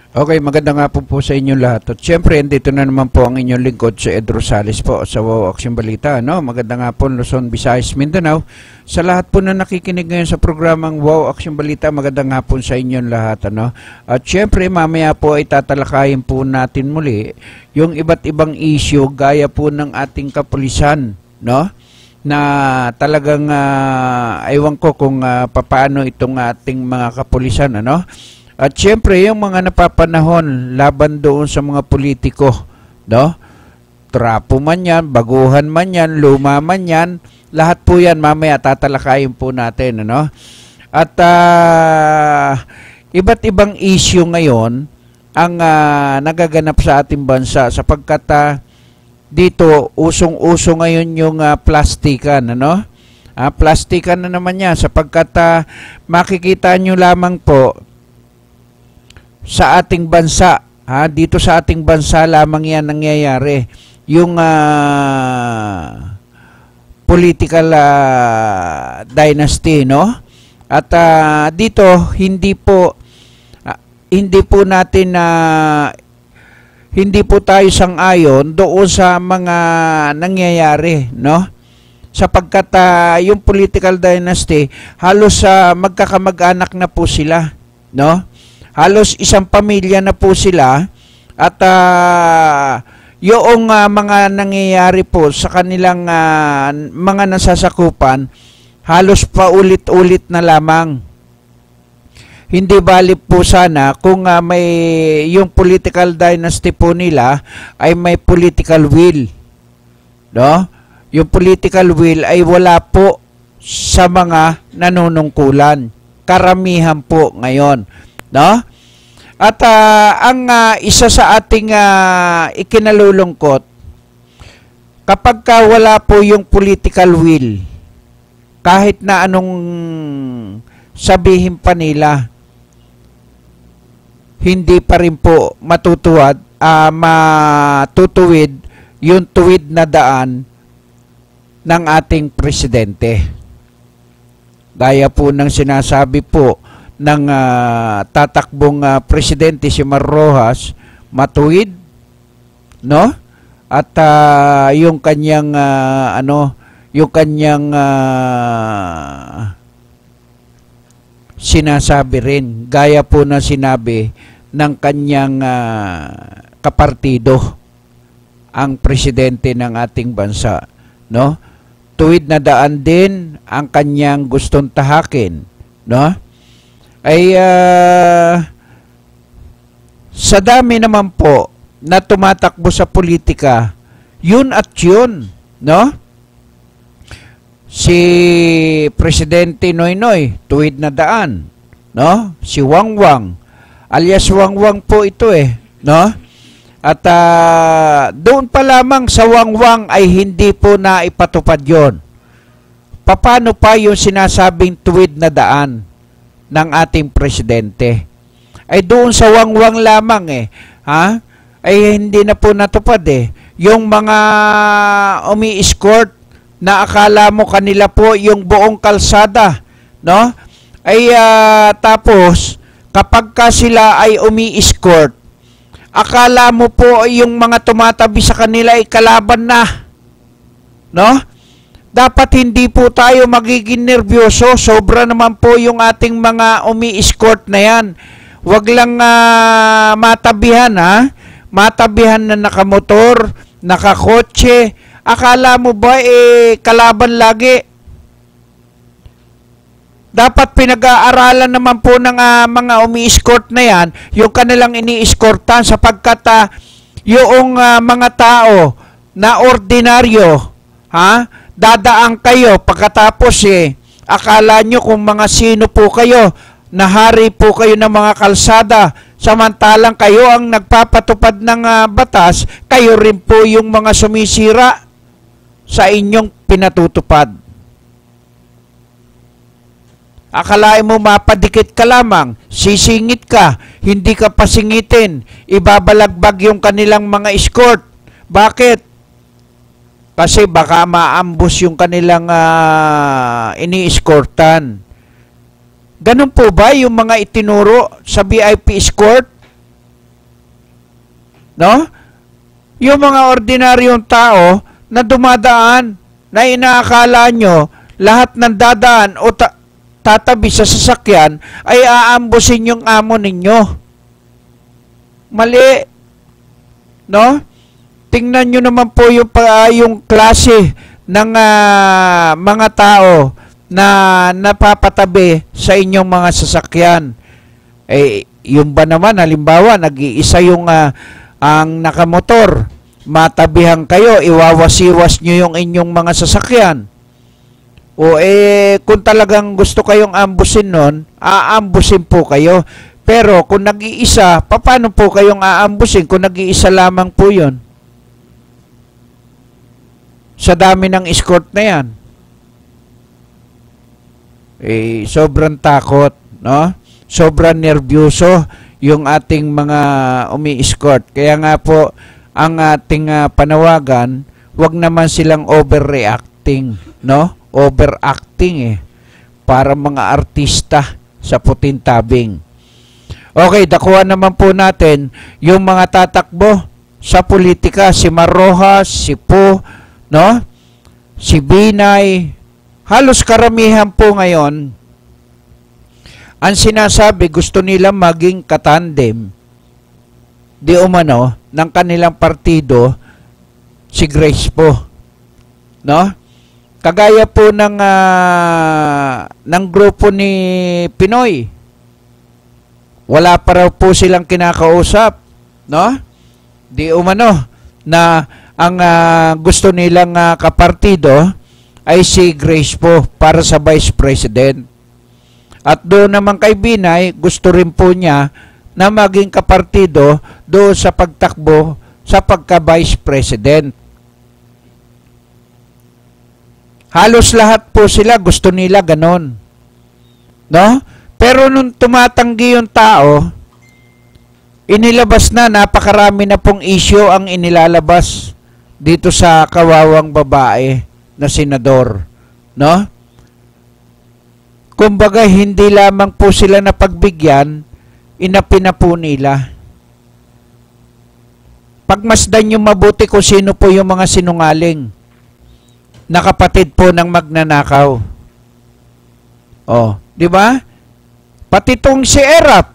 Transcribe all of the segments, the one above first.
Okay, magandang hapon po sa inyo lahat. At syempre, dito na naman po ang inyong lingkod si Ed Rosales po sa Wow Action Balita. No? Magandang hapon, Luzon, Visayas, Mindanao. Sa lahat po na nakikinig ngayon sa programang Wow Action Balita, magandang hapon sa inyong lahat. Ano? At syempre, mamaya po ay tatalakayin po natin muli yung iba't ibang issue gaya po ng ating kapulisan, no? Na talagang ewan ko kung papaano itong ating mga kapulisan, ano? At syempre, yung mga napapanahon laban doon sa mga politiko, no? Trapo man yan, baguhan man yan, luma man yan, lahat po yan mamaya tatalakayin po natin, ano? At iba't ibang issue ngayon ang nagaganap sa ating bansa sapagkat dito usong-uso ngayon yung plastikan, ano? Plastikan na naman yan sapagkat makikita nyo lamang po sa ating bansa, dito sa ating bansa lamang yan nangyayari. Yung political dynasty, no? At dito hindi po natin hindi po tayo sang-ayon doon sa mga nangyayari, no? Sapagkat yung political dynasty halos magkakamag-anak na po sila, no? Halos isang pamilya na po sila at yung mga nangyayari po sa kanilang mga nasasakupan halos paulit-ulit na lamang. Hindi bali po sana kung may yung political dynasty po nila ay may political will, no? Yung political will ay wala po sa mga nanunungkulan. Karamihan po ngayon, no? At ang isa sa ating ikinalulungkot, kapag wala po yung political will, kahit na anong sabihin pa nila, hindi pa rin po matutuwid yung tuwid na daan ng ating presidente. Gaya po ng sinasabi po ng tatakbong presidente si Mar Rojas, matuwid, no? At yung kanyang sinasabi rin gaya po na sinabi ng kanyang kapartido, ang presidente ng ating bansa, no? Tuwid na daan din ang kanyang gustong tahakin, no? Ay sa dami naman po na tumatakbo sa politika, yun at yun, no? Si Presidente Noynoy, tuwid na daan, no? Si Wangwang, alias Wangwang po ito no? At doon pa lamang sa Wangwang ay hindi po na ipatupad yon. Paano pa yung sinasabing tuwid na daan ng ating presidente? Ay doon sa Wangwang lamang ay hindi na po natupad yung mga umi-escort na akala mo kanila po yung buong kalsada, no? Ay tapos kapag sila ay umi-escort, akala mo po yung mga tumatabi sa kanila ay kalaban na, no? Dapat hindi po tayo magiging nervyoso. Sobra naman po yung ating mga umi-escort na yan. Huwag lang matabihan, matabihan na nakamotor, nakakotse. Akala mo ba kalaban lagi? Dapat pinag-aaralan naman po ng mga umi-escort na yan, yung kanilang ini-escortan sapagkat yung mga tao na ordinaryo, dadaan kayo pagkatapos akala nyo kung mga sino po kayo, nahari po kayo ng mga kalsada, samantalang kayo ang nagpapatupad ng batas, kayo rin po yung mga sumisira sa inyong pinatutupad. Akalain mo mapadikit ka lamang, sisingit ka, hindi ka pasingitin, ibabalagbag yung kanilang mga escort. Bakit? Kasi baka maambus yung kanilang ini-escortan. Ganun po ba yung mga itinuro sa VIP escort? no? Yung mga ordinaryong tao na dumadaan na inaakala nyo lahat ng dadaan o tatabi sa sasakyan ay aambusin yung amo ninyo. Mali. No? Tingnan nyo naman po yung klase ng mga tao na napapatabi sa inyong mga sasakyan. Yung ba naman, halimbawa, nag-iisa yung ang nakamotor, matabihan kayo, iwawasiwas nyo yung inyong mga sasakyan. O kung talagang gusto kayong ambusin nun, aambusin po kayo. Pero kung nag-iisa, paano po kayong aambusin kung nag-iisa lamang po yun? Sa dami ng escort na yan. Sobrang takot, no? Sobrang nervyoso yung ating mga umi-escort. Kaya nga po, ang ating panawagan, wag naman silang overreacting, no? Overacting para mga artista sa puting tabing. Okay, dakuha naman po natin yung mga tatakbo sa politika, si Marrojas, si Po, no? Si Binay, halos karamihan po ngayon, ang sinasabi gusto nila maging katandem, di umano, ng kanilang partido, si Grace Po, no? Kagaya po ng grupo ni Pinoy. Wala pa raw po silang kinakausap, no? Di umano na ang gusto nilang kapartido ay si Grace Po para sa Vice President. At doon naman kay Binay, gusto rin po niya na maging kapartido doon sa pagtakbo sa pagka-Vice President. Halos lahat po sila gusto nila ganon. No? Pero nung tumatanggi yung tao, inilabas na, napakarami na pong issue ang inilalabas dito sa kawawang babae na senador. No? Kumbaga, hindi lamang po sila napagbigyan, inapina po nila. Pagmasdan nyo mabuti kung sino po yung mga sinungaling na kapatid po ng magnanakaw. Di ba? Pati tong si Erap,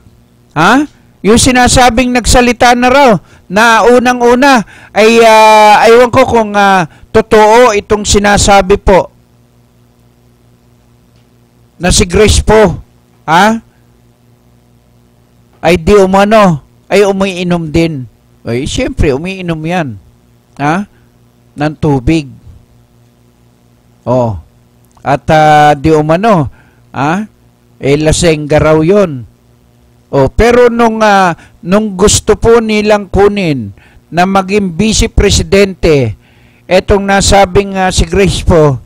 yung sinasabing nagsalita na raw na unang-una ay aywan ko kung totoo itong sinasabi po na si Grace po, ay di umano, ay umiinom din. Ay, siyempre, umiinom yan. Ng tubig. At di umano, lasengga raw yun. Pero nung gusto po nilang kunin na maging vice presidente, etong nasabing si Grace po,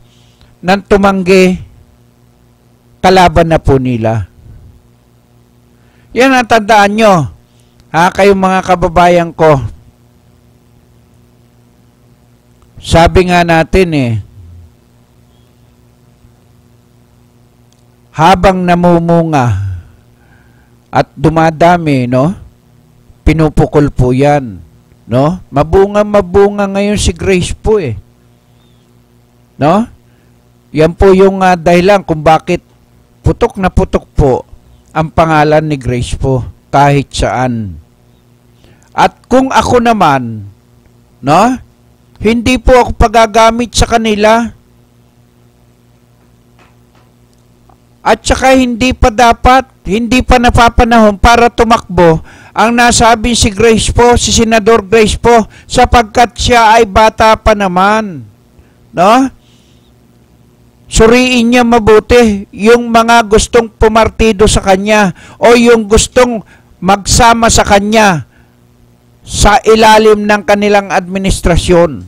nang tumanggi, kalaban na po nila. Yan ang tandaan nyo, kayong mga kababayan ko. Sabi nga natin habang namumunga at dumadami, no? Pinupukol po yan, no? Mabunga ngayon si Grace po no? Yan po yung dahilan kung bakit putok na putok po ang pangalan ni Grace po kahit saan. At kung ako naman, no? Hindi po ako pagagamit sa kanila. At saka hindi pa napapanahon para tumakbo ang nasabing si Grace po, si Senador Grace po, sapagkat siya ay bata pa naman. No? Suriin niya mabuti yung mga gustong pumartido sa kanya o yung gustong magsama sa kanya sa ilalim ng kanilang administrasyon.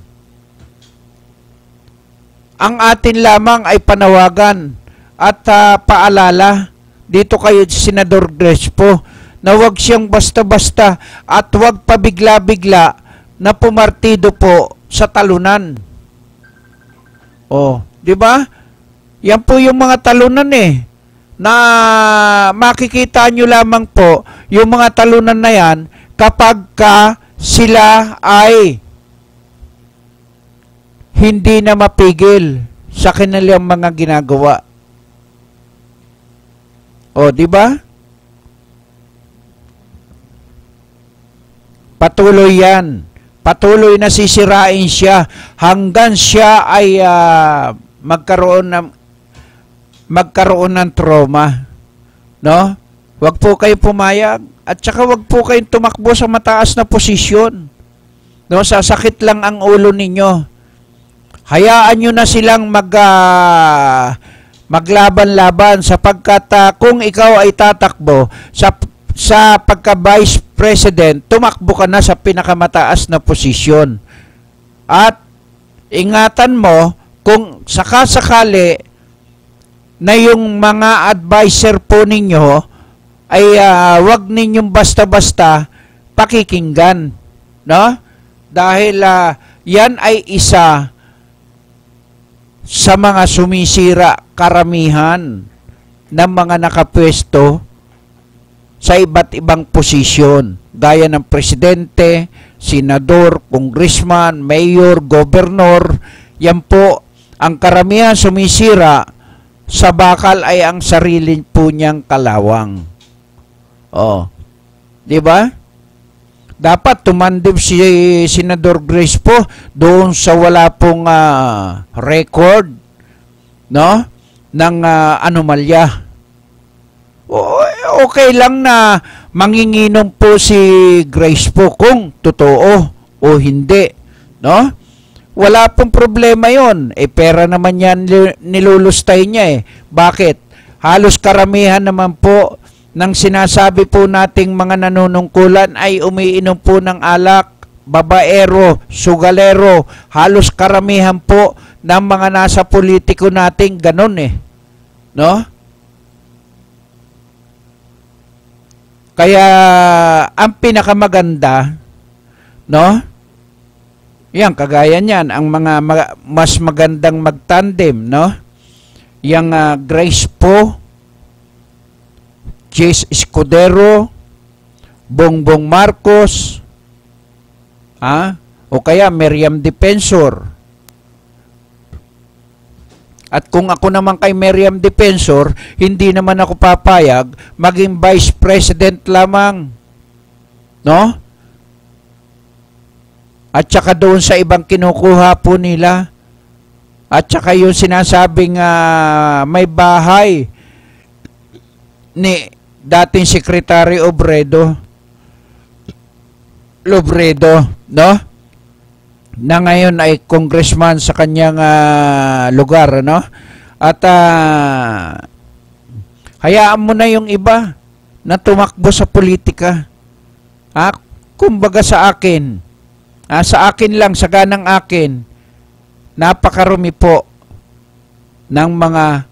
Ang atin lamang ay panawagan at paalala dito kay Senador Grace po na huwag siyang basta-basta at huwag pabigla-bigla na pumartido po sa talunan. Di ba? Yan po yung mga talunan na makikita nyo lamang po yung mga talunan na yan kapag sila ay hindi na mapigil sa kanilang mga ginagawa. O, di ba? Patuloy yan. Patuloy na sisirain siya hanggang siya ay magkaroon ng trauma. No? Huwag po kayong pumayag at saka huwag po kayong tumakbo sa mataas na posisyon. No, sasakit lang ang ulo ninyo. Hayaan nyo na silang maglaban-laban sapagkat kung ikaw ay tatakbo sa pagka-vice president, tumakbo ka na sa pinakamataas na posisyon. At ingatan mo kung sakasakali na yung mga advisor po ninyo ay wag ninyong basta-basta pakikinggan, no? Dahil yan ay isa sa mga sumisira karamihan ng mga nakapwesto sa iba't ibang posisyon, gaya ng presidente, senador, congressman, mayor, gobernador. Yan po, ang karamihan sumisira sa bakal ay ang sarili po niyang kalawang. Oh, di ba? Dapat tumandem si Senador Grace po doon sa wala pong record, no, ng anomalya. Okay lang na manginginom po si Grace po kung totoo o hindi, no? Wala pong problema yon. Pera naman yan nilulustay niya eh. Bakit? Halos karamihan naman po ng sinasabi po nating mga nanunungkulan ay umiinom po ng alak, babaero, sugalero. Halos karamihan po ng mga nasa politiko nating ganun eh. No? Kaya ang pinakamaganda, no? Yan, kagaya niyan, ang mga mas magandang magtandem, no? Yang Grace po, Chase Escudero, Bongbong Marcos, o kaya Miriam Defensor. At kung ako naman kay Miriam Defensor, hindi naman ako papayag maging vice president lamang. No? At saka doon sa ibang kinukuha po nila. At saka yung sinasabing may bahay ni dating Secretary Lobredo, no? Na ngayon ay congressman sa kanyang lugar, no? At hayaan mo na yung iba na tumakbo sa politika. Kumbaga sa akin lang, sa ganang akin, napakarumi po ng mga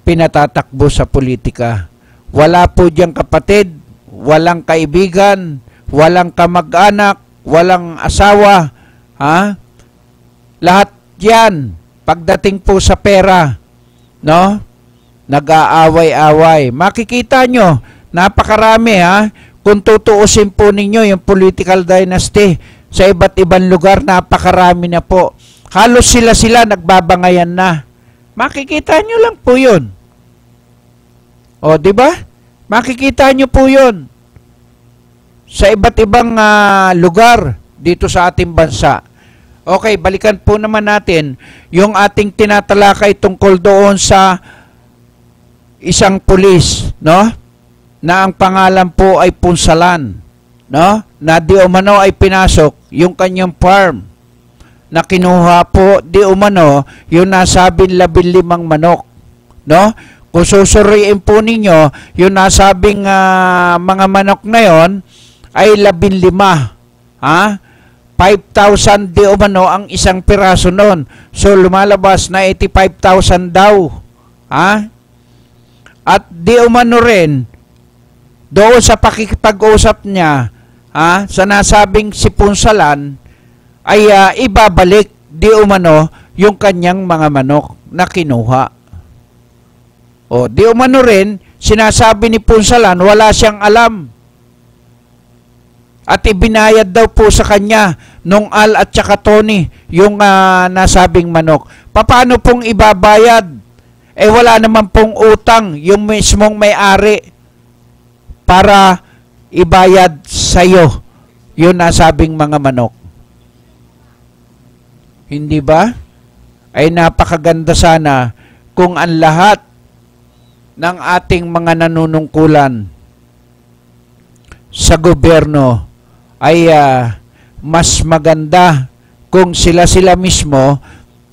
pinatatakbo sa politika. Wala po diyang kapatid, walang kaibigan, walang kamag-anak, walang asawa, lahat yan, pagdating po sa pera, no? Nag-aaway-away. Makikita nyo, napakarami, kung tutuusin po ninyo yung political dynasty sa iba't ibang lugar, napakarami na po. Halos sila nagbabangayan na. Makikita nyo lang po yun. O, di ba? Makikita nyo po yun sa iba't ibang lugar dito sa ating bansa. Okay, balikan po naman natin yung ating tinatalakay tungkol doon sa isang pulis, no? Na ang pangalan po ay Punsalan, no? Na di umano ay pinasok yung kanyang farm na kinuha po di umano yung nasabing 15 manok, no? Kung susuriin po ninyo yung nasabing mga manok na yon ay 15, 5,000 di umano ang isang piraso nun. So, lumalabas na 85,000 daw. At di umano rin, doon sa pakikipag-usap niya, sa nasabing si Punsalan, ay ibabalik di umano yung kanyang mga manok na kinuha. O, di umano rin, sinasabi ni Punsalan, wala siyang alam. At ibinayad daw po sa kanya nung Al at saka Tony yung nasabing manok. Paano pong ibabayad? Wala naman pong utang yung mismong may-ari para ibayad sa'yo yung nasabing mga manok. Hindi ba? Ay napakaganda sana kung ang lahat ng ating mga nanunungkulan sa gobyerno ay mas maganda kung sila mismo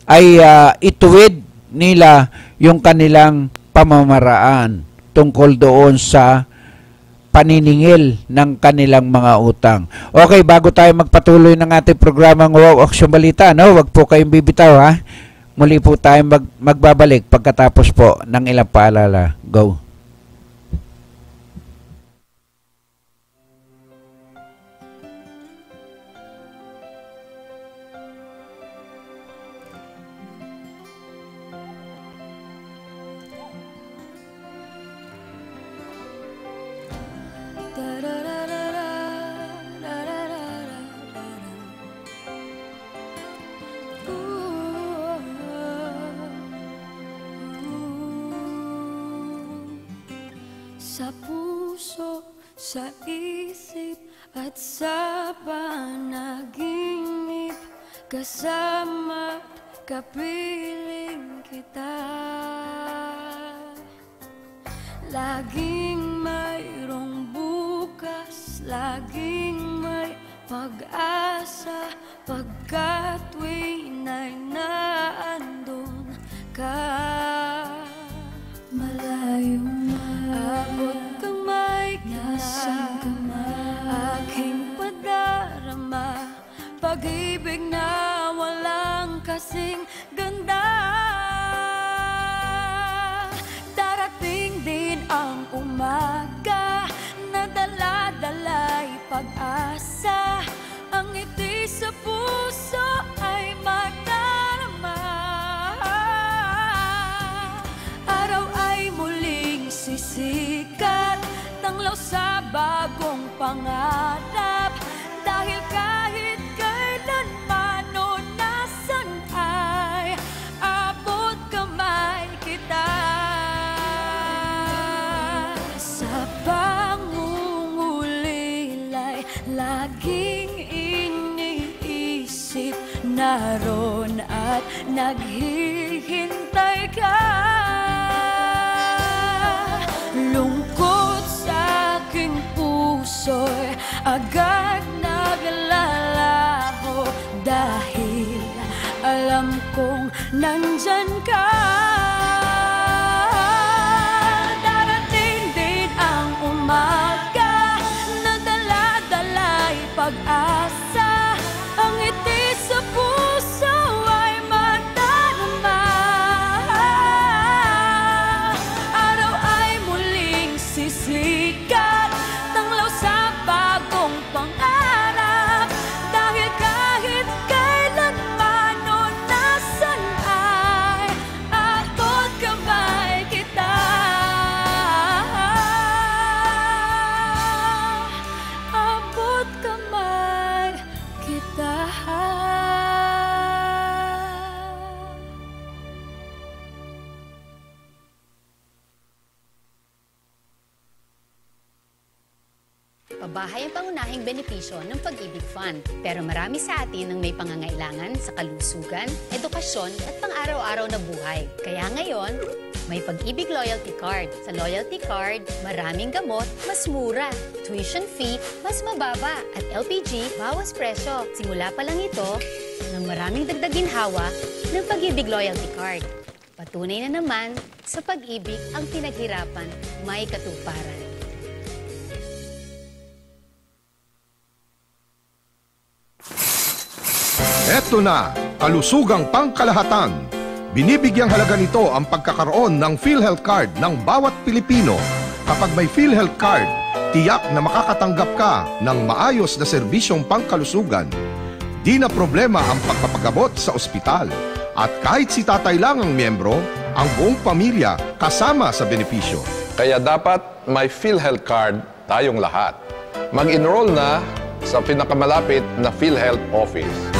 ay ituwid nila yung kanilang pamamaraan tungkol doon sa paniningil ng kanilang mga utang. Okay, bago tayo magpatuloy ng ating programang Wow Action Balita, no? Wag po kayong bibitaw, ha? Muli po tayo magbabalik pagkatapos po ng ilang paalala. Go! Sa puso, sa isip, at sa panaginip, kasama, kapiling kita. Laging mayroong bukas, laging may pag-asa, pagkat tuwina'y naandun ka. Malayo abot kamay kita, aking padarama, pag-ibig na walang kasing ganda. Darating din ang umaga na dala-dala'y pag-asa, ang ngiti sa puso ay madarama. Araw ay muling sisikat, tanglaw sa bagong pangarap, dahil kahit kailanman o nasan ay abot kamay kita. Sa pangungulilay, laging iniisip, naroon at naghihintay ka. Lungkot sa aking puso'y agad naglalaho, dahil alam kong nandyan ka. Darating din ang umaga na dala-dala'y pag-asa, ang ngiti sa puso ay madarama. Araw ay muling sisikat, tanglaw sa bagong pangarap, dahil kahit kailanman o nasan ay abot kamay kita. Abot kamay kita. Pabahay ang pangunahing benepisyo ng Pag-ibig Fund. Pero marami sa atin ang may pangangailangan sa kalusugan, edukasyon at pang-araw-araw na buhay. Kaya ngayon, may Pag-ibig Loyalty Card. Sa Loyalty Card, maraming gamot, mas mura. Tuition fee, mas mababa. At LPG, bawas presyo. Simula pa lang ito ng maraming dagdag ginhawa ng Pag-ibig Loyalty Card. Patunay na naman sa pag-ibig ang pinaghirapan, may katuparan. Eto na, kalusugang pangkalahatan. Binibigyang halaga nito ang pagkakaroon ng PhilHealth Card ng bawat Pilipino. Kapag may PhilHealth Card, tiyak na makakatanggap ka ng maayos na serbisyong pangkalusugan. Di na problema ang pagpapagamot sa ospital. At kahit si tatay lang ang miyembro, ang buong pamilya kasama sa benepisyo. Kaya dapat may PhilHealth Card tayong lahat. Mag-enroll na sa pinakamalapit na PhilHealth office.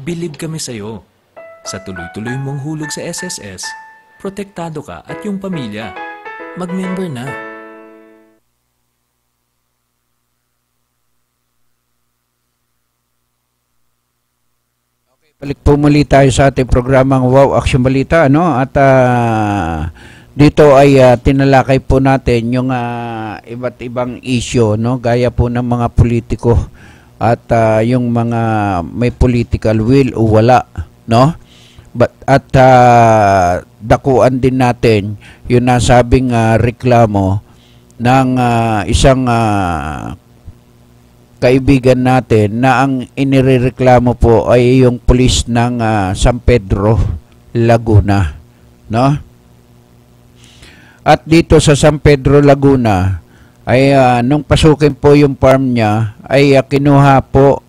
Bilib kami sa'yo. Sa tuloy-tuloy mong hulog sa SSS, protektado ka at yung pamilya. Mag-member na. Balik po muli tayo sa ating programang Wow Action Balita, ano? At dito ay tinalakay po natin yung iba't ibang issue, no? Gaya po ng mga politiko at yung mga may political will o wala, no? At dakuan din natin yung nasabing reklamo ng isang kaibigan natin na ang inireklamo po ay yung pulis ng San Pedro, Laguna, no? At dito sa San Pedro, Laguna ay nung pasukin po yung farm niya ay kinuha po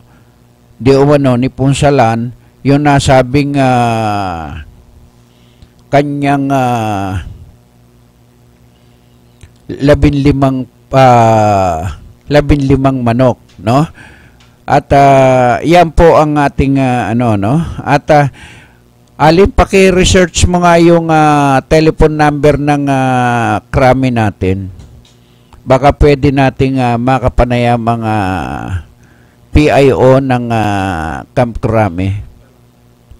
di umano ni Punsalan yung nasabing kanyang 15 manok, no? At yan po ang ating no? At Alin, paki-research mo nga yung telephone number ng krami natin. Baka pwede nating makapanayam ang PIO ng Camp Krami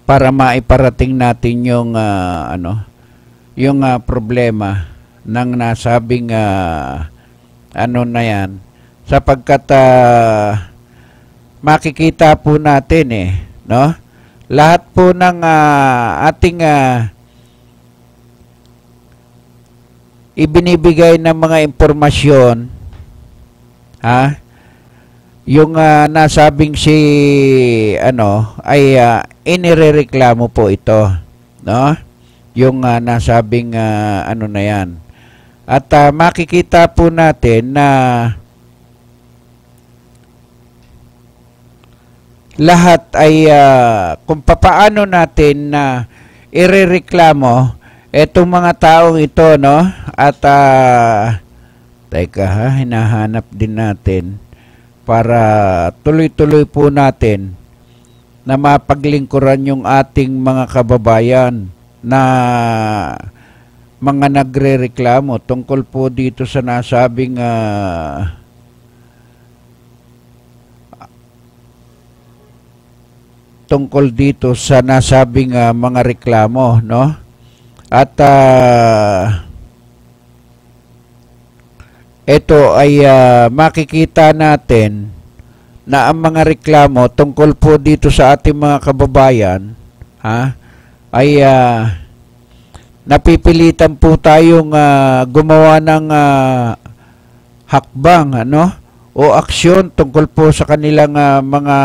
para maiparating natin yung yung problema ng nasabing na yan, sapagkat makikita po natin no? Lahat po ng ating ibinibigay ng mga impormasyon, yung nasabing si ay inirereklamo po ito, no? Yung nasabing na yan. At makikita po natin na lahat ay kung papaano natin na irereklamo etong mga taong ito, no? At teka hinahanap din natin para tuloy-tuloy po natin na mapaglingkuran yung ating mga kababayan na mga nagrereklamo tungkol po dito sa nasabing tungkol dito sa nasabing mga reklamo, no? At ito ay makikita natin na ang mga reklamo tungkol po dito sa ating mga kababayan ay napipilitan po tayong gumawa ng hakbang, o aksyon tungkol po sa kanilang mga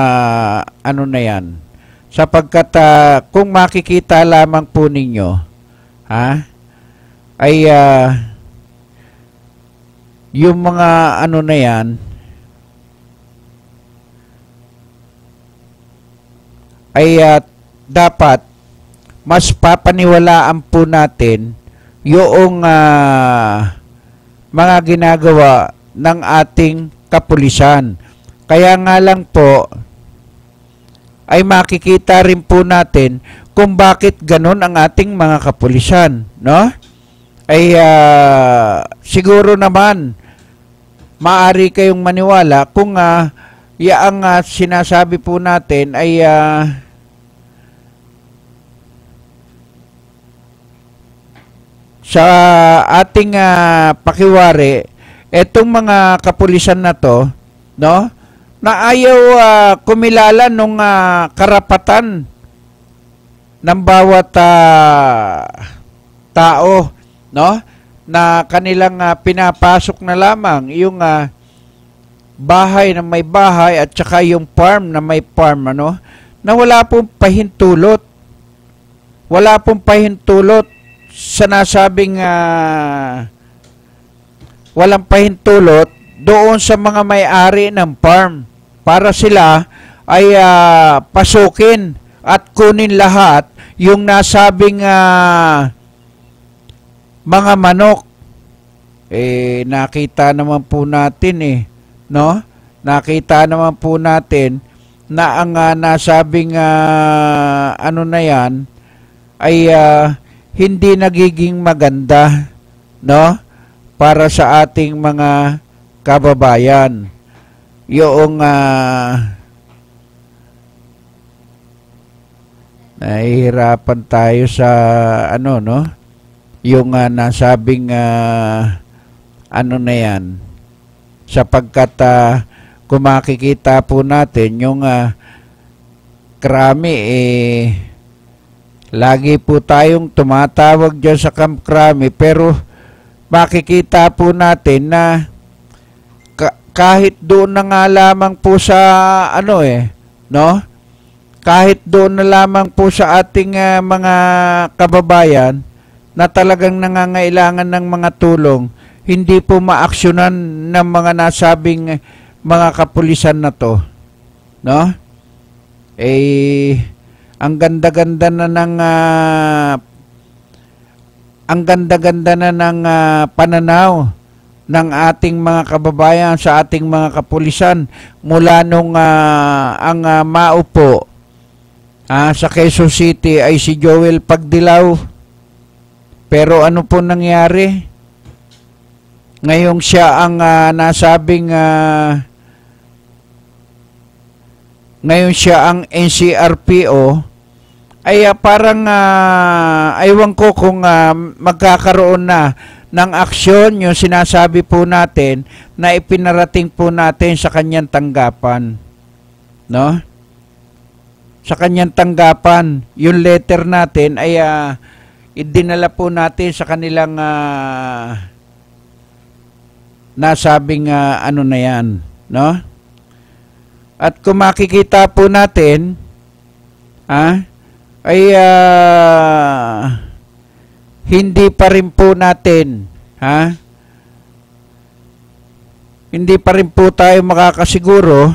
na yan. Sapagkat kung makikita lamang po ninyo, ay yung mga na yan, ay dapat mas papaniwalaan po natin yung mga ginagawa ng ating kapulisan. Kaya nga lang po ay makikita rin po natin kung bakit ganun ang ating mga kapulisan, no? Ay siguro naman maaari kayong maniwala kung yaang sinasabi po natin ay sa ating pakiwari, etong mga kapulisan na to, no, na ayaw kumilala nung karapatan ng bawat tao, no, na kanilang pinapasok na lamang yung bahay na may bahay at saka yung farm na may farm, ano, na wala pong pahintulot. Wala pong pahintulot sa nasabing walang pahintulot doon sa mga may-ari ng farm para sila ay pasukin at kunin lahat yung nasabing mga manok. Nakita naman po natin no? Nakita naman po natin na ang nasabing ano na yan ay hindi nagiging maganda, no, para sa ating mga kababayan. Yung nahihirapan tayo sa ano, no, yung nasabing ano na yan, sapagkat kung makikita po natin yung krami, lagi po tayong tumatawag dyan sa Camp Crame, pero makikita po natin na kahit doon na nga lamang po sa ano no? Kahit doon na lamang po sa ating mga kababayan na talagang nangangailangan ng mga tulong, hindi po maaksyonan ng mga nasabing mga kapulisan na to, no? Ang ganda-ganda na ng pananaw ng ating mga kababayan sa ating mga kapulisan mula nung ang maupo sa Quezon City ay si Joel Pagdilaw. Pero ano po nangyari? Ngayong siya ang nasabing ngayon siya ang NCRPO, ay parang aywan ko kung magkakaroon na ng aksyon yung sinasabi po natin na ipinarating po natin sa kanyang tanggapan, no? Sa kanyang tanggapan, yung letter natin ay idinala po natin sa kanilang nasabing ano na yan, no? At kung makikita po natin, ay hindi pa rin po natin, hindi pa rin po tayo makakasiguro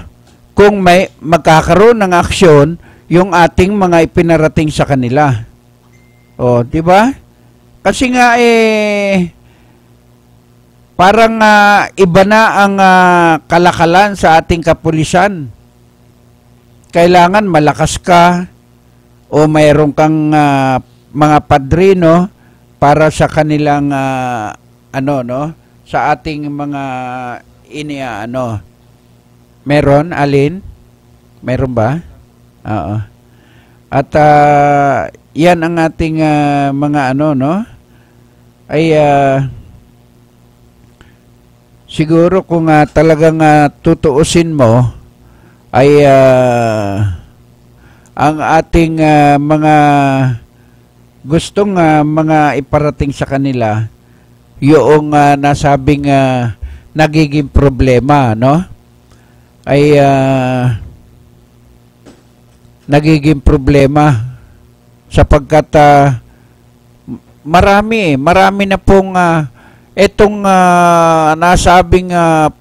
kung may magkakaroon ng aksyon yung ating mga ipinarating sa kanila. O, di ba? Kasi nga parang iba na ang kalakalan sa ating kapulisan. Kailangan malakas ka o mayroon kang mga padrino para sa kanilang ano, no, sa ating mga meron, alin? Meron ba? Oo. At yan ang ating mga ano, no, ay siguro kung talagang tutuusin mo ay ang ating mga gustong mga iparating sa kanila yung nasabing nagiging problema, no, ay nagiging problema sapagkat marami na pong etong nasabing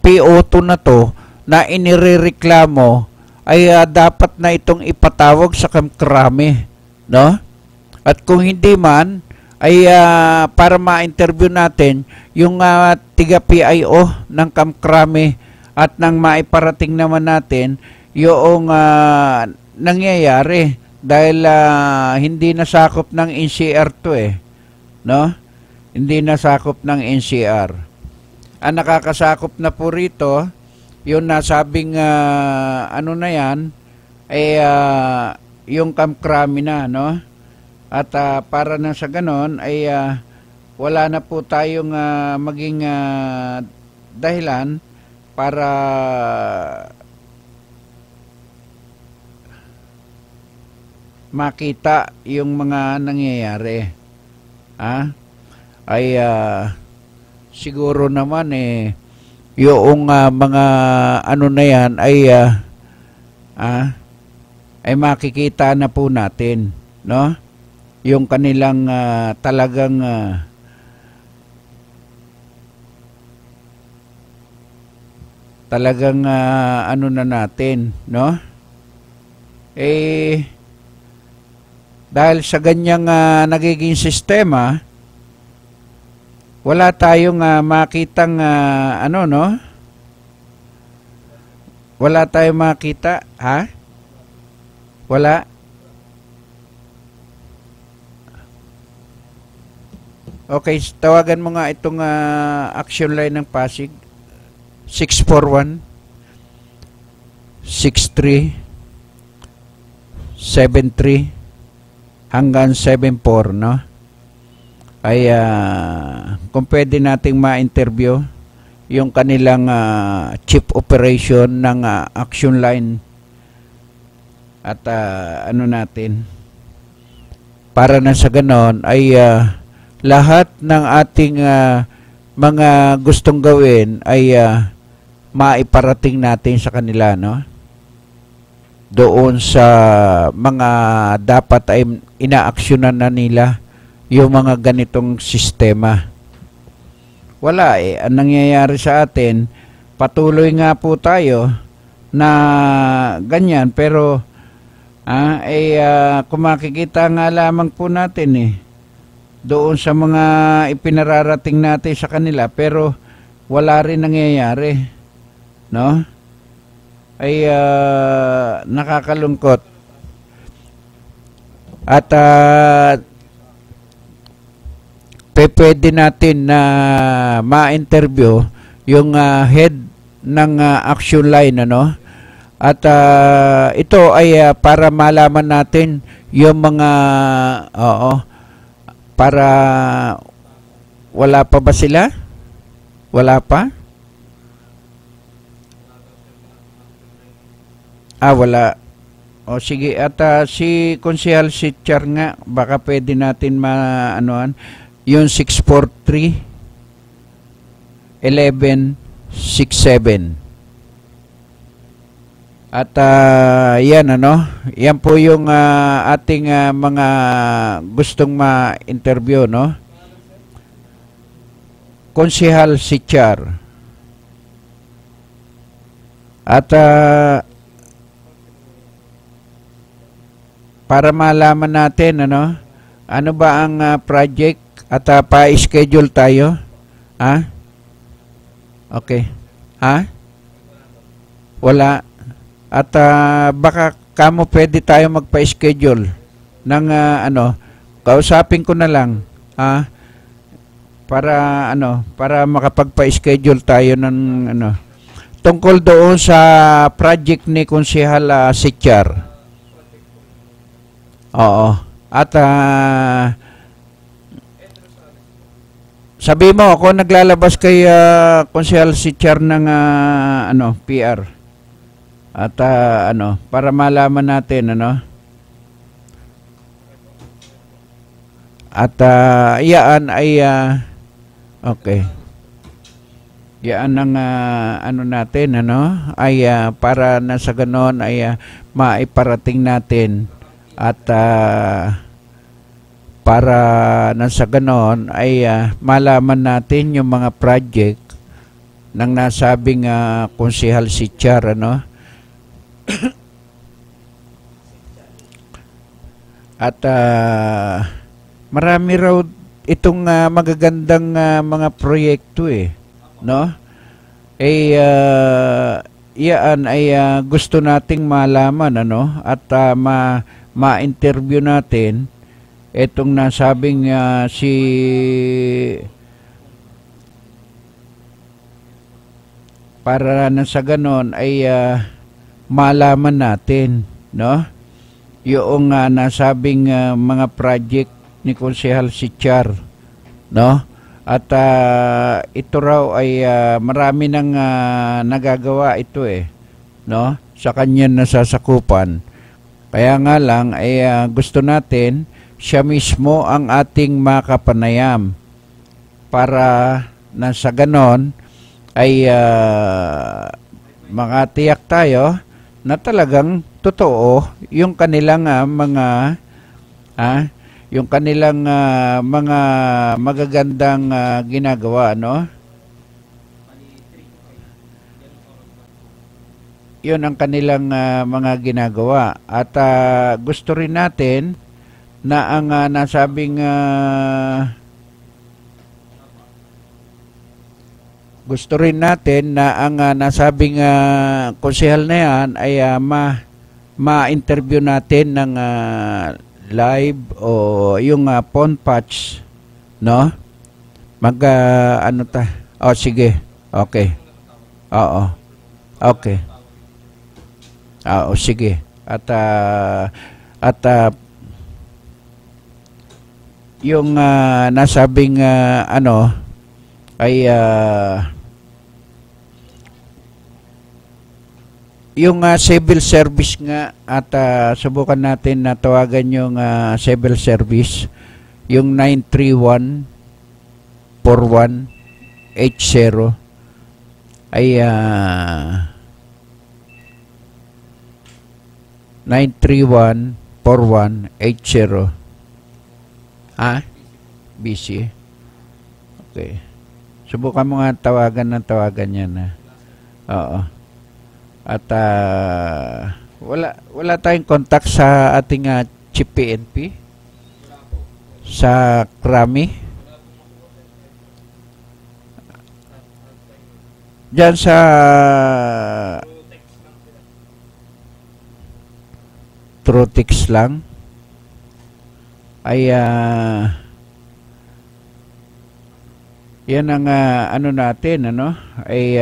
PO2 na to na inirereklamo ay dapat na itong ipatawag sa Camp Crame, no? At kung hindi man ay para ma-interview natin yung tiga PIO ng Camp Crame at nang maiparating naman natin yung nangyayari dahil hindi nasakop ng NCR to no? Hindi nasakop ng NCR. Ang nakakasakop na po rito yung nasabing ano na yan ay yung Camp Crame na, no? At para na sa ganon ay wala na po tayong maging dahilan para makita yung mga nangyayari. Ay siguro naman yung mga ano na yan ay makikita na po natin, no? Yung kanilang talagang ano na natin, no? Dahil sa ganyang nagiging sistema, wala tayong makitang ano, no? Wala tayong makita, ha? Wala. Okay, tawagan mo nga itong action line ng Pasig. 641 63 73 hanggang 74, no? Ay kung pwede nating ma-interview yung kanilang chief operation ng action line at ano natin, para na sa ganon ay lahat ng ating mga gustong gawin ay maiparating natin sa kanila, no? Doon sa mga dapat ay inaaksyonan na nila yung mga ganitong sistema. Wala ang nangyayari sa atin, patuloy nga po tayo na ganyan, pero kung makikita nga lamang po natin doon sa mga ipinararating natin sa kanila, pero wala rin nangyayari, no? Ay nakakalungkot. At pwede natin na ma-interview yung head ng action line, ano? At ito ay para malaman natin yung mga para wala pa ba sila? Wala pa? Wala. O sige, at si Konsehal Sitchar nga, baka pwede natin maanoan yung 643 1167. At yan, ano, yan po yung ating mga gustong ma-interview, no? Konsehal Sitchar. At para malaman natin, ano ba ang project at pa-schedule tayo? Okay. Wala. At baka kamo pwede tayo magpa-schedule ng kausapin ko na lang, para makapagpa-schedule tayo ng tungkol doon sa project ni Konsehal Sitchar. Oo. At sabi mo ako naglalabas kay Konsehal Sitchar ng PR. At para malaman natin, at yan ay okay. Yan ang natin, ay para na sa ganon ay maiparating natin, at para na sa ganon ay malaman natin yung mga project ng nasabing Konsehal Sitchar, at marami raw itong magagandang mga proyekto, no? Yan ay gusto nating malaman, at ma-interview natin itong nasabing si para na sa ganon ay malaman natin, no? Yung nasabing mga project ni Konsehal Sitchar no? At ito raw ay marami nang nagagawa ito no? Sa kanyang nasasakupan. Kaya nga lang ay gusto natin siya mismo ang ating makapanayam para na sa ganon ay makatiyak tayo na talagang totoo yung kanilang yung kanilang mga magagandang ginagawa, no? Yun ang kanilang mga ginagawa. At gusto rin natin na ang nasabing konsehal na yan ay ma-interview natin ng live o yung phone patch, no? Sige. Okay. Oo. Okay. Oo, sige. At yung nasabing ay yung civil service nga at subukan natin na tawagan yung civil service, yung 931-4180 ay 931-4180. Busy. Okay. Subukan mo nga tawagan niya na. Oo. At wala tayong contact sa ating Chief PNP sa Krami. Diyan sa through text lang ay yan ang ano natin, ay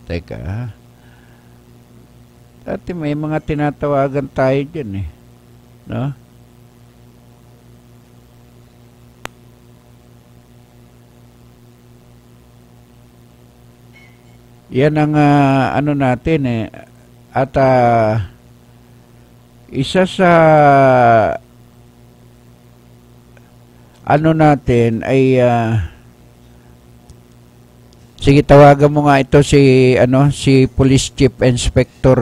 teka. Dati may mga tinatawagan tayo dyan no? Yan ang ano natin at isa sa ano natin ay sige, tawagan mo nga ito si Police Chief Inspector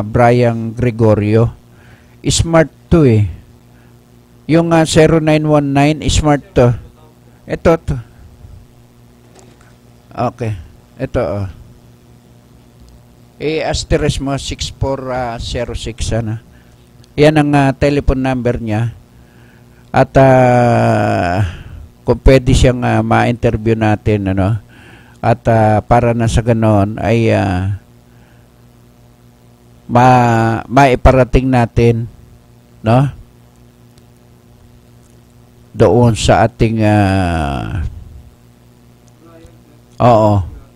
Brian Gregorio. Smart to yung 0919 smart to. Ito to. Okay. Ito asterisk mo 6406 Yan ang telephone number niya. At kung pwede siyang ma-interview natin, at para na sa ganon ay maiparating natin, no? Doon sa ating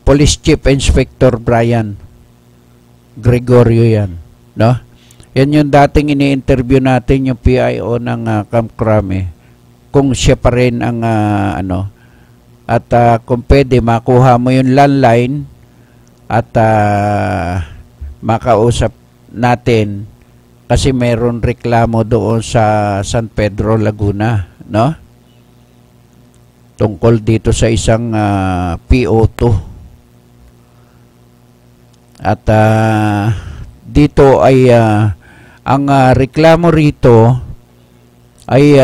Police Chief Inspector Brian Gregorio yan, no? Yan yung dating ini-interview natin, yung PIO ng Camp Crame, kung siya pa rin ang at kung pwede makuha mo yung landline at makausap natin kasi mayroon reklamo doon sa San Pedro, Laguna, no? Tungkol dito sa isang PO2. At dito ay ang reklamo rito ay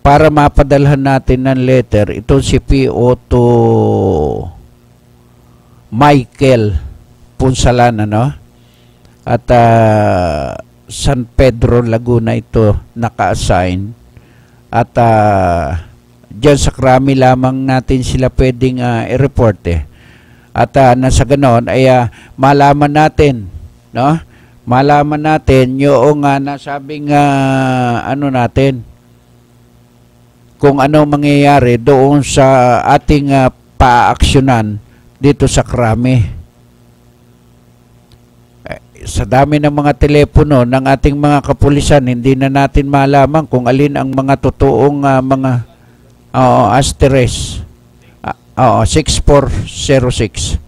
para mapadalhan natin ng letter, ito si PO2 Michael Punsalan, at San Pedro, Laguna ito naka-assign. At dyan sa Krami lamang natin sila pwedeng i-report At nasa ganon ay malaman natin, no? Malaman natin yung nasabing natin, kung ano mangyayari doon sa ating paaksyonan dito sa Krami. Sa dami ng mga telepono ng ating mga kapulisan, hindi na natin malaman kung alin ang mga totoong mga Oo, Asteres. Oo, 6406.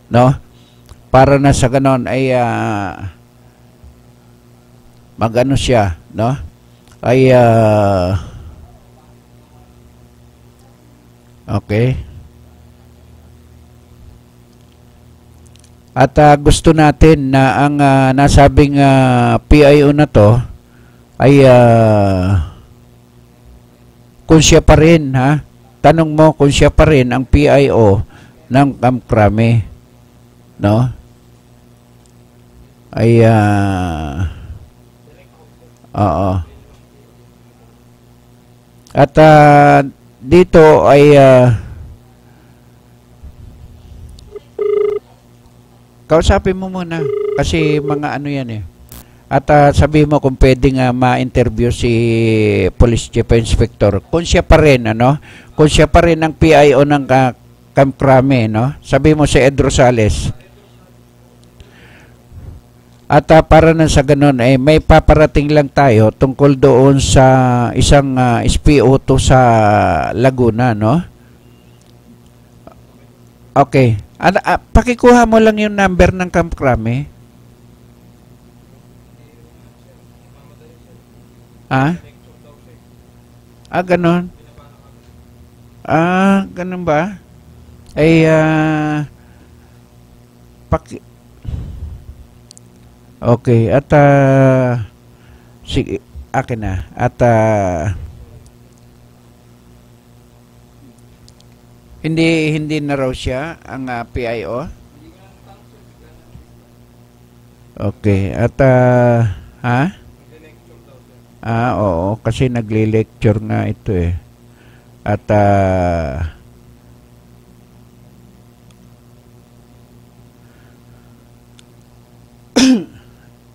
No? Para na sa ganon ay magano siya, no? Ay okay. At gusto natin na ang nasabing PIO na to ay kung siya pa rin, ha? Tanong mo kung siya pa rin ang PIO ng Camp Crame, no? Ay oo. At dito ay kausapin mo muna kasi mga ano yan eh. At sabi mo kung pwedeng ma-interview si Police Chief Inspector. Kung siya pa rin, ano? Kung siya pa rin ang PIO ng Camp Crame, no? Sabi mo si Ed Rosales. At para na sa ganun, may paparating lang tayo tungkol doon sa isang SPO2 sa Laguna, no? Okay. Pakikuha mo lang yung number ng Camp Crame. Ganon. Ganon ba? Ay, okay, at sige, akin na. At hindi na raw siya ang PIO. Okay, at oo, kasi nagle-lecture nga ito eh. At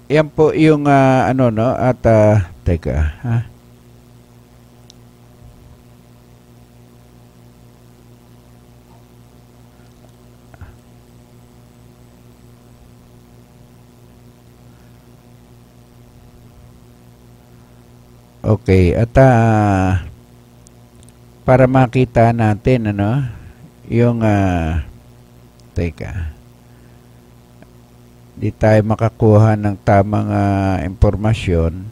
yan po yung ano, no? At teka, okay, at para makita natin, ano, yung teka, di tayo makakuha ng tamang impormasyon.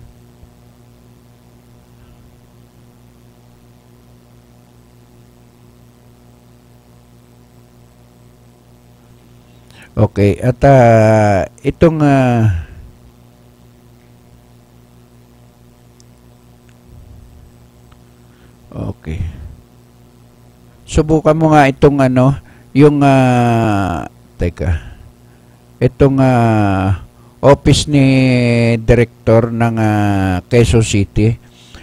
Okay, at itong okay. Subukan mo nga itong ano, yung teka. Itong office ni director ng Quezon City,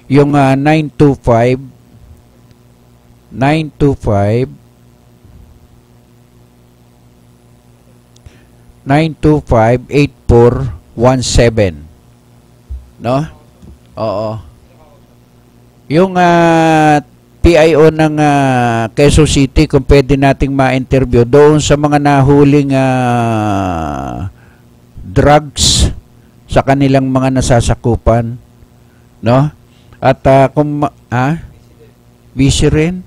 yung 925-8417, no? Oo. Yung PIO ng Quezon City, kung pwede nating ma-interview doon sa mga nahuling drugs sa kanilang mga nasasakupan, no? At kung busy rin.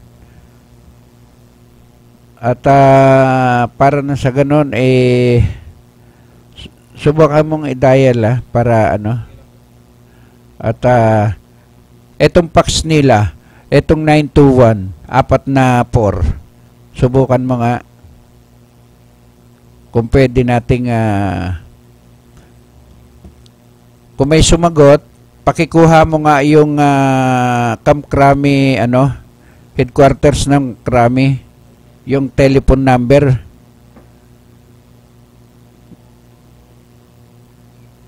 At para na sa ganun, subukan mong i-dial para ano. At etong fax nila, etong 921-4, subukan mo nga kung pwede nating kung may sumagot, pakikuha mo nga yung Camp Crame, ano, headquarters ng Crame, yung telephone number.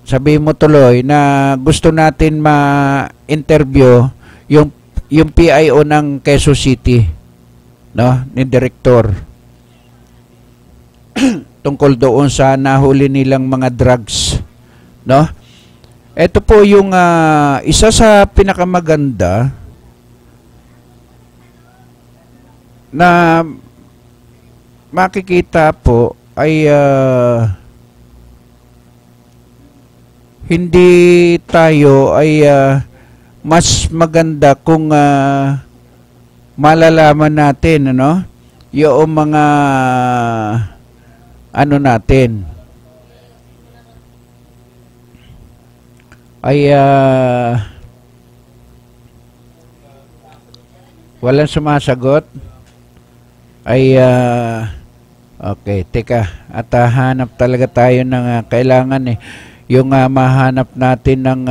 Sabi mo tuloy na gusto natin ma-interview yung PIO ng Quezon City, no, ni Director tungkol doon sa nahuli nilang mga drugs, no? Ito po yung isa sa pinakamaganda na makikita po ay hindi tayo ay mas maganda kung malalaman natin, ano, yung mga ano natin ay walang sumasagot ay okay, teka, at hanap talaga tayo ng kailangan yung mahanap natin ng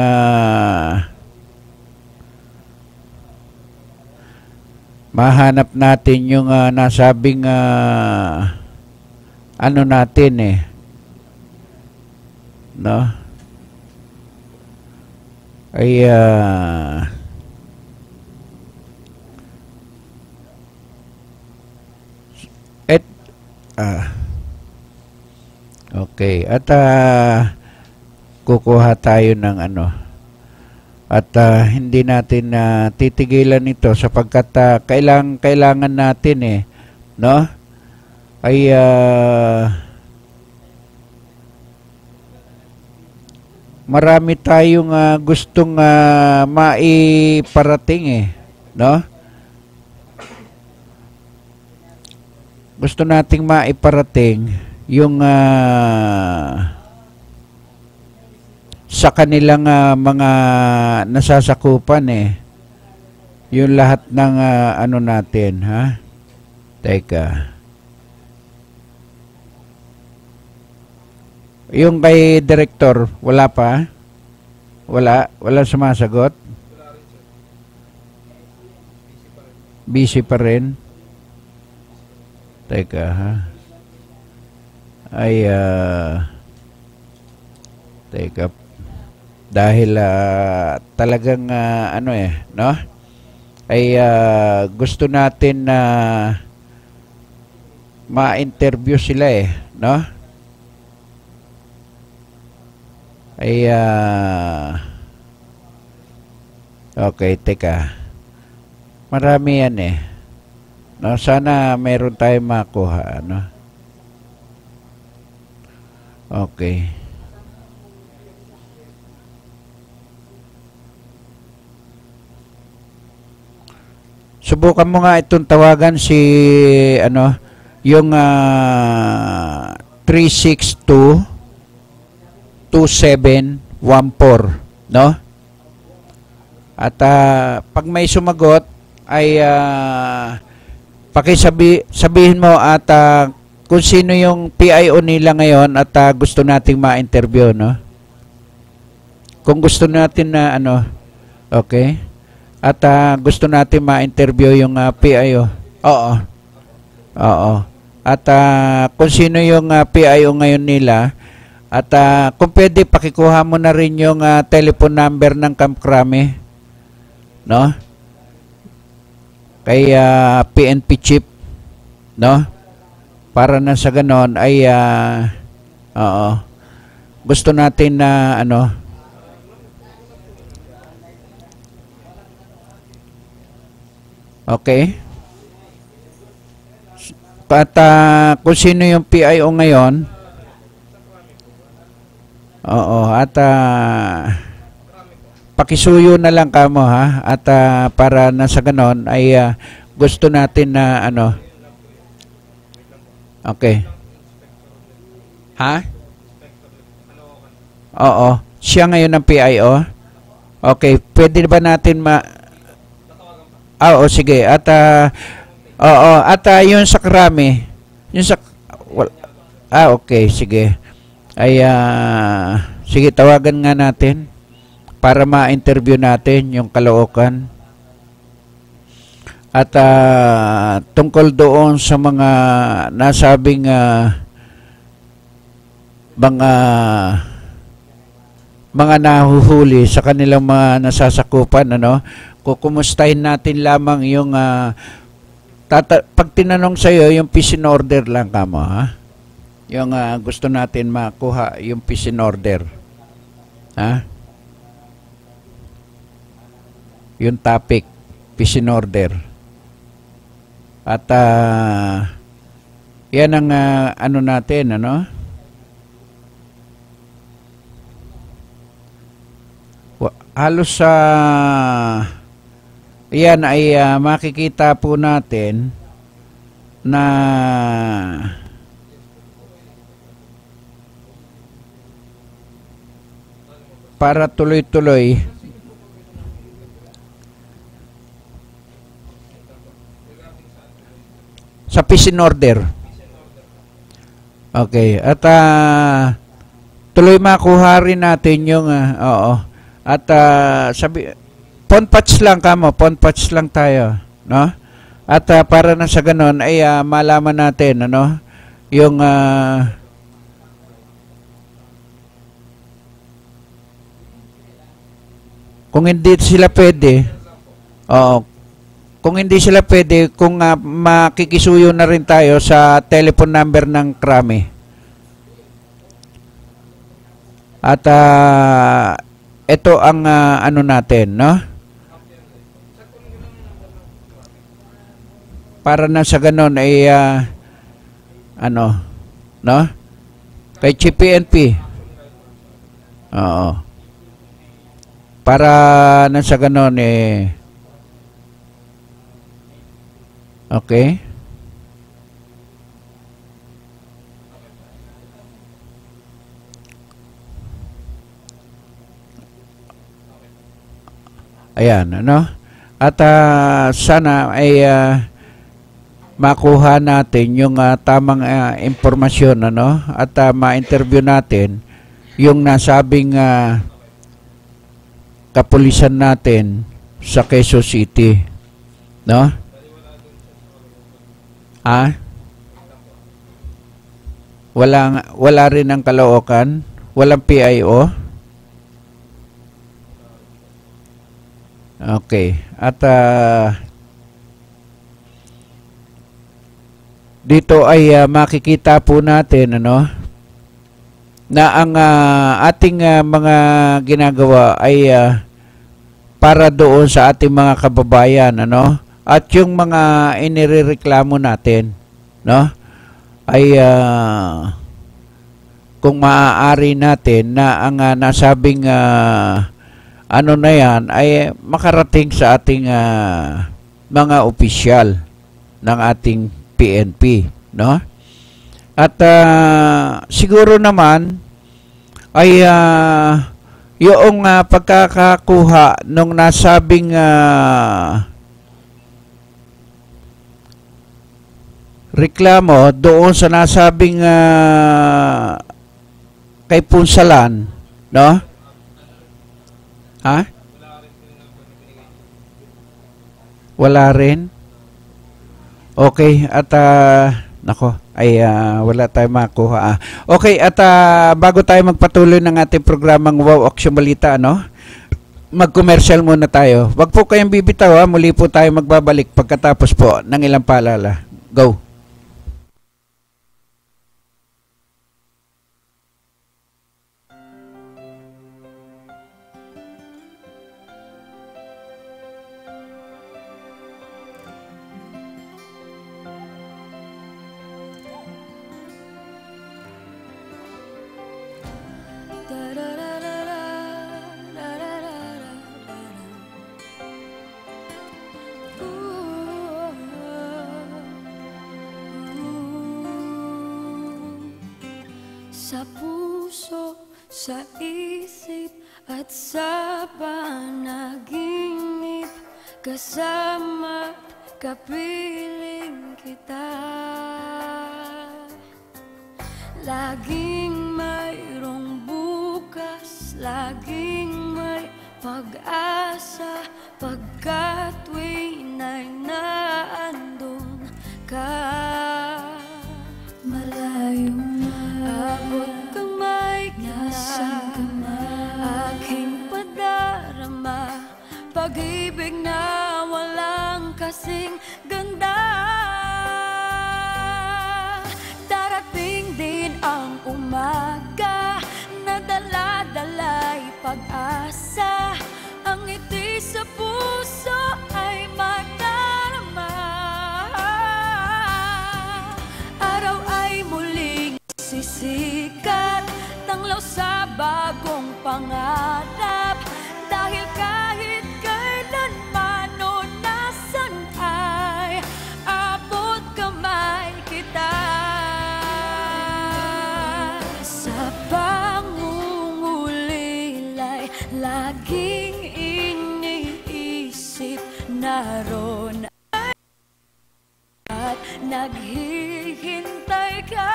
mahanap natin yung nasabing ano natin no, ay okay, at kukuha tayo ng ano, at hindi natin titigilan ito sapagkat kailangan natin no, ay marami tayong gustong maiparating no. Gusto nating maiparating yung sa kanilang mga nasasakupan yung lahat ng ano natin, ha? Teka. Yung kay director, wala pa? Wala sumasagot? Busy pa rin? Teka, ha? Ay, teka. Dahil talagang ano no? Ay gusto natin na ma-interview sila no? Ay okay, teka. Marami yan no, sana meron tayong makuha, ano? Okay. Subukan mo nga itong tawagan si ano, yung 362-2714, no? At pag may sumagot ay sabihin mo at kung sino yung PIO nila ngayon at gusto nating ma-interview, no? Kung gusto natin na ano, okay? At gusto natin ma-interview yung PIO. Oo. Oo. At kung sino yung PIO ngayon nila at kung pwede pakikuha mo na rin yung telephone number ng Camp Crame, no? Kay PNP chief, no? Para na sa ganon ay oo, gusto natin na ano, okay? At kung sino yung PIO ngayon, oo, at pakisuyo na lang kamo, ha? At para na sa ganon ay gusto natin na ano, okay. Ha? Oo. Siya ngayon ang PIO? Okay. Pwede ba natin oo, sige. At oo. At yun sa Krami. Yun sa okay. Sige. Ay sige, tawagan nga natin para ma-interview natin yung Caloocan. At tungkol doon sa mga nasabing mga nahuhuli sa kanilang mga nasasakupan, ano, kukumustahin natin lamang yung pag tinanong sa iyo yung peace in order lang kamo, ha? Yung gusto natin makuha yung peace in order, ha? Yung topic peace in order. At yan ang ano natin, ano? Halos sa Yan ay makikita po natin na para tuloy-tuloy sa peace and order. Okay, at tuloy makuha rin natin yung oo. At sabi phone patch lang kamo, phone patch lang tayo, no? At para na sa ganun ay malaman natin ano yung kung hindi sila pwede, kung hindi sila pwede, kung makikisuyo na rin tayo sa telephone number ng Krami. At ito ang ano natin, no? Para na sa ganun ay ano, no? Kay Chief PNP. Oo. Para na sa ganun okay. Ayan, ano? At sana ay makuha natin yung tamang impormasyon, ano? At ma-interview natin yung nasabing kapulisan natin sa Quezon City, no? Wala rin ang Caloocan, walang PIO. Okay, at dito ay makikita po natin ano na ang ating mga ginagawa ay para doon sa ating mga kababayan, ano? At yung mga inirereklamo natin, no? Ay kung maaari natin na ang nasabing ano na yan ay makarating sa ating mga opisyal ng ating PNP, no? At siguro naman ay yung pagkakakuha nung nasabing reklamo doon sa nasabing kay Punsalan, no? Wala rin. Okay, at nako, ay wala tayong makuha. Okay, at bago tayo magpatuloy ng ating programang Wow Action Balita, ano? Mag-commercial muna tayo. Wag po kayong bibitaw, muli po tayo magbabalik pagkatapos po ng ilang paalala. Go. Sa puso, sa isip, at sa panaginip, kasama, kapiling kita. Laging mayroong bukas, laging may pag-asa, pagkat tuwing ay naandun ka. Malayo na, abot kamay ka na, aking padarama, pag-ibig na walang kasing ganda. Darating din ang umaga na dala-dala'y pag-asa, ang ngiti sa puso ay madarama. Araw ay muling sisikat, tanglaw sa bagong pangarap, dahil kahit kailan man o naghihintay ka.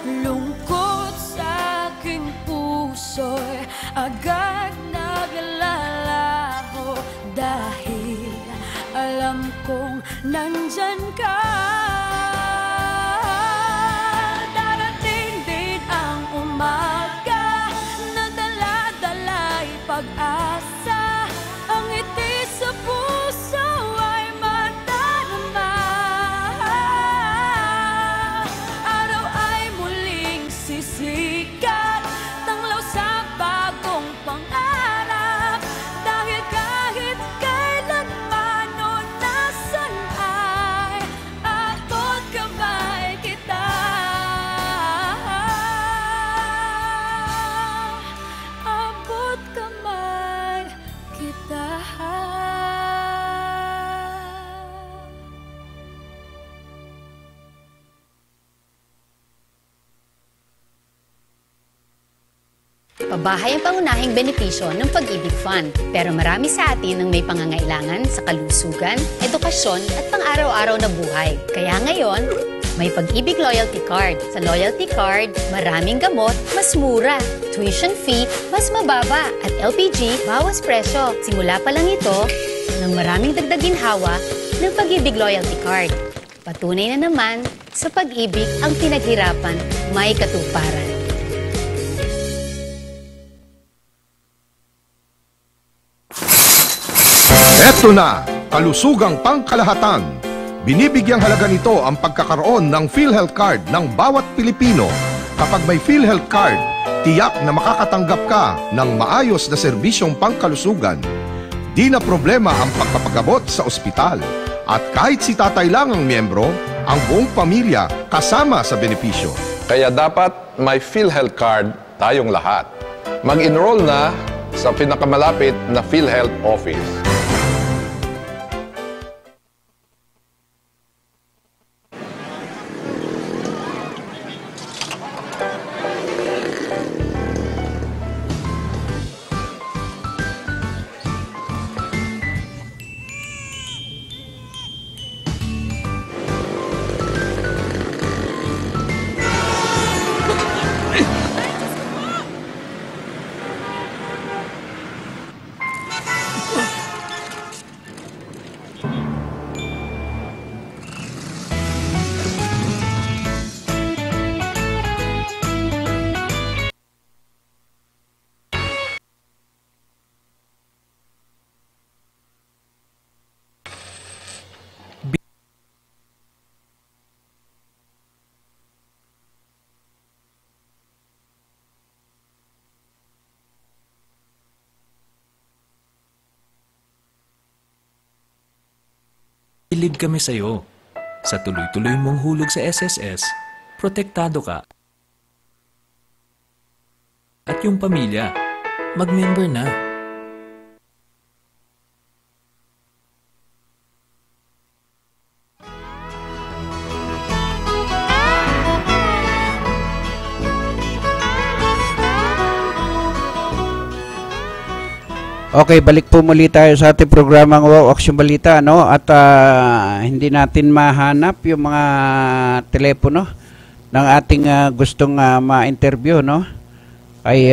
Lungkot sa aking puso'y agad naglalaho dahil alam kong nandyan ka. Darating din ang umaga na dala-dala'y pag-asa. Ang ngiti sa puso ay madarama. Araw ay muling sisikat, tanglaw sa bagong pangarap. Dahil kahit kailanman o nasan ay abot kamay kita. Abot kamay kita. Pabahay ang pangunahing benepisyo ng Pag-ibig Fund. Pero marami sa atin ang may pangangailangan sa kalusugan, edukasyon at pang-araw-araw na buhay. Kaya ngayon, may Pag-ibig Loyalty Card. Sa Loyalty Card, maraming gamot, mas mura. Tuition fee, mas mababa. At LPG, bawas presyo. Simula pa lang ito ng maraming dagdag ginhawa ng Pag-ibig Loyalty Card. Patunay na naman, sa pag-ibig ang pinaghirapan may katuparan. Eto na, kalusugang pangkalahatan. Binibigyang halaga nito ang pagkakaroon ng PhilHealth Card ng bawat Pilipino. Kapag may PhilHealth Card, tiyak na makakatanggap ka ng maayos na serbisyong pangkalusugan. Di na problema ang pagpapagamot sa ospital. At kahit si tatay lang ang miyembro, ang buong pamilya kasama sa benepisyo. Kaya dapat may PhilHealth Card tayong lahat. Mag-enroll na sa pinakamalapit na PhilHealth office. Bilib kami sa'yo. Sa tuloy-tuloy mong hulog sa SSS, protektado ka. At yung pamilya, mag-member na. Okay, balik po muli tayo sa ating programang Wow Action Balita, no? At hindi natin mahanap yung mga telepono ng ating gustong ma-interview, no? Ay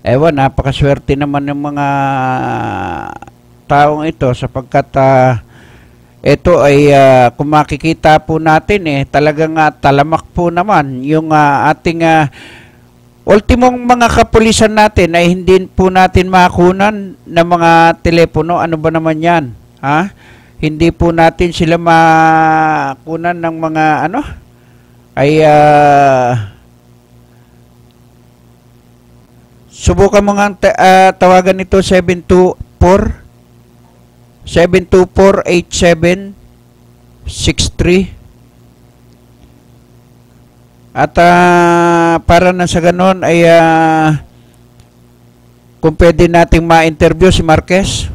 ewan, napakaswerte naman ng mga taong ito sapagkat ito ay kung makikita po natin talagang talamak po naman yung ating ultimong mga kapulisan natin ay hindi po natin makunan ng mga telepono. Ano ba naman yan? Ha? Hindi po natin sila makunan ng mga ano? Ay subukan mo nga tawagan ito 724-8763. At para na sa ganon ay kung pwede nating ma-interview si Marquez.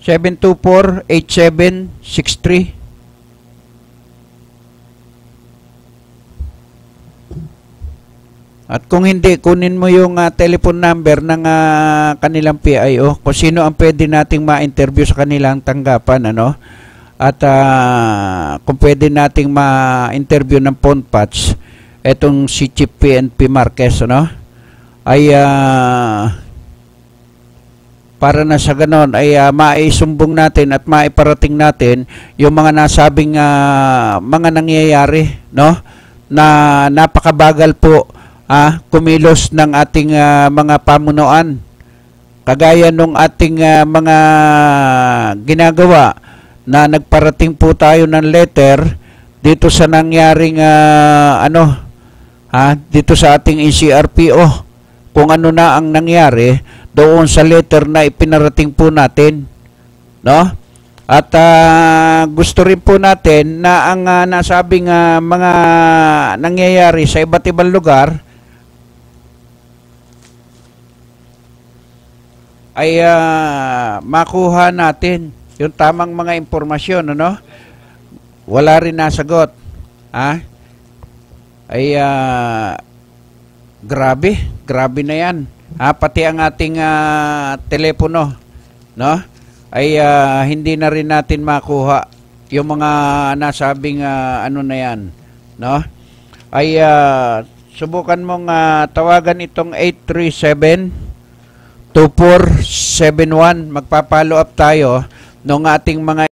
724-8763. At kung hindi, kunin mo yung telephone number ng kanilang PIO kung sino ang pwede nating ma-interview sa kanilang tanggapan, ano? At kung pwede nating ma-interview ng phone patch etong si Chief PNP Marquez, ano? Ay para na sa ganon ay maisumbong natin at maiparating natin yung mga nasabing mga nangyayari, no? Na napakabagal po kumilos ng ating mga pamunuan. Kagaya nung ating mga ginagawa na nagparating po tayo ng letter dito sa nangyaring dito sa ating ECRPO kung ano na ang nangyari doon sa letter na ipinarating po natin, no? At gusto rin po natin na ang nasabing mga nangyayari sa iba't ibang lugar ay makuha natin yung tamang mga impormasyon, ano? Wala rin nasagot. Ay grabe na yan. Pati ang ating telepono, no? Ay hindi na rin natin makuha yung mga nasabing ano na yan, no? Ay subukan mong tawagan itong 837-2471. Magpa-follow up tayo ng ating mga